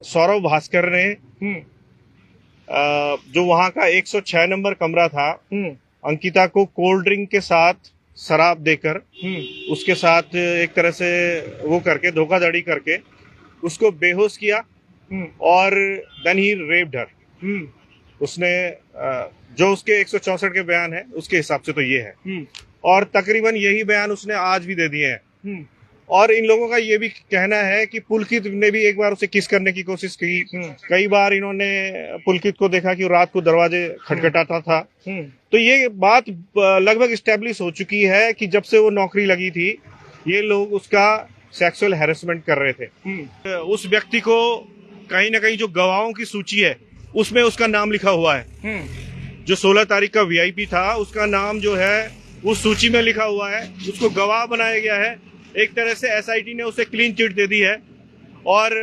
सौरभ भास्कर ने जो वहां का 106 नंबर कमरा था, अंकिता को कोल्ड ड्रिंक के साथ शराब देकर उसके साथ एक तरह से वो करके धोखाधड़ी करके उसको बेहोश किया और देन ही रेप्ड हर। उसने जो उसके 164 के बयान है उसके हिसाब से तो ये है, और तकरीबन यही बयान उसने आज भी दे दिए हैं। और इन लोगों का ये भी कहना है कि पुलकित ने भी एक बार उसे किस करने की कोशिश की। कई बार इन्होंने पुलकित को देखा कि वो रात को दरवाजे खटखटाता था। तो ये बात लगभग इस्टेब्लिश हो चुकी है कि जब से वो नौकरी लगी थी ये लोग उसका सेक्सुअल हैरेसमेंट कर रहे थे। उस व्यक्ति को कहीं ना कहीं जो गवाहों की सूची है उसमें उसका नाम लिखा हुआ है। जो 16 तारीख का वीआईपी था उसका नाम जो है उस सूची में लिखा हुआ है, उसको गवाह बनाया गया है। एक तरह से एसआईटी ने उसे क्लीन चिट दे दी है। और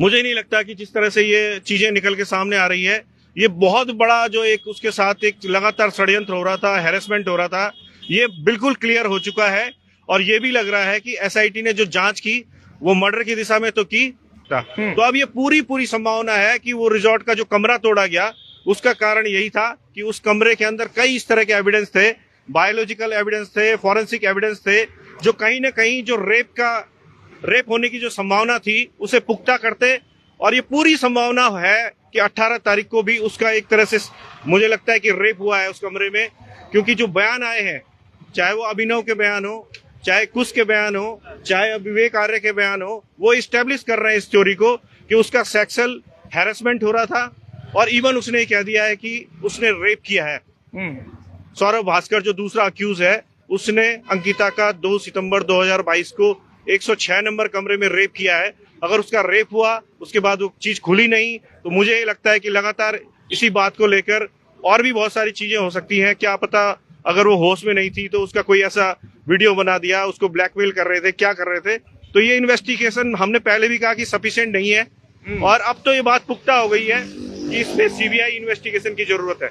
मुझे नहीं लगता कि जिस तरह से ये चीजें निकल के सामने आ रही है, ये बहुत बड़ा जो एक उसके साथ एक लगातार षड्यंत्र हो रहा था, हैरेसमेंट हो रहा था, ये बिल्कुल क्लियर हो चुका है। और ये भी लग रहा है कि एसआईटी ने जो जांच की वो मर्डर की दिशा में तो की था। तो अब ये पूरी संभावना है कि वो रिजॉर्ट का जो कमरा तोड़ा गया उसका कारण यही था कि उस कमरे के अंदर कई इस तरह के एविडेंस थे, बायोलॉजिकल एविडेंस थे, फॉरेंसिक एविडेंस थे, जो कहीं ना कहीं जो रेप होने की जो संभावना थी उसे पुख्ता करते। और ये पूरी संभावना है कि 18 तारीख को भी उसका एक तरह से मुझे लगता है कि रेप हुआ है उस कमरे में, क्योंकि जो बयान आए हैं, चाहे वो अभिनव के बयान हो, चाहे कुश के बयान हो, चाहे विवेक आर्य के बयान हो, वो इस्टेब्लिश कर रहे हैं इस चोरी को कि उसका सेक्सुअल हैरेसमेंट हो रहा था। और इवन उसने कह दिया है कि उसने रेप किया है। सौरभ भास्कर जो दूसरा अक्यूज है, उसने अंकिता का 2 सितंबर 2022 को 106 नंबर कमरे में रेप किया है। अगर उसका रेप हुआ उसके बाद वो चीज खुली नहीं, तो मुझे ये लगता है कि लगातार इसी बात को लेकर और भी बहुत सारी चीजें हो सकती हैं। क्या पता अगर वो होश में नहीं थी तो उसका कोई ऐसा वीडियो बना दिया, उसको ब्लैकमेल कर रहे थे, क्या कर रहे थे। तो ये इन्वेस्टिगेशन हमने पहले भी कहा कि सफिशिएंट नहीं है, और अब तो ये बात पुख्ता हो गई है कि इसमें सीबीआई इन्वेस्टिगेशन की जरूरत है।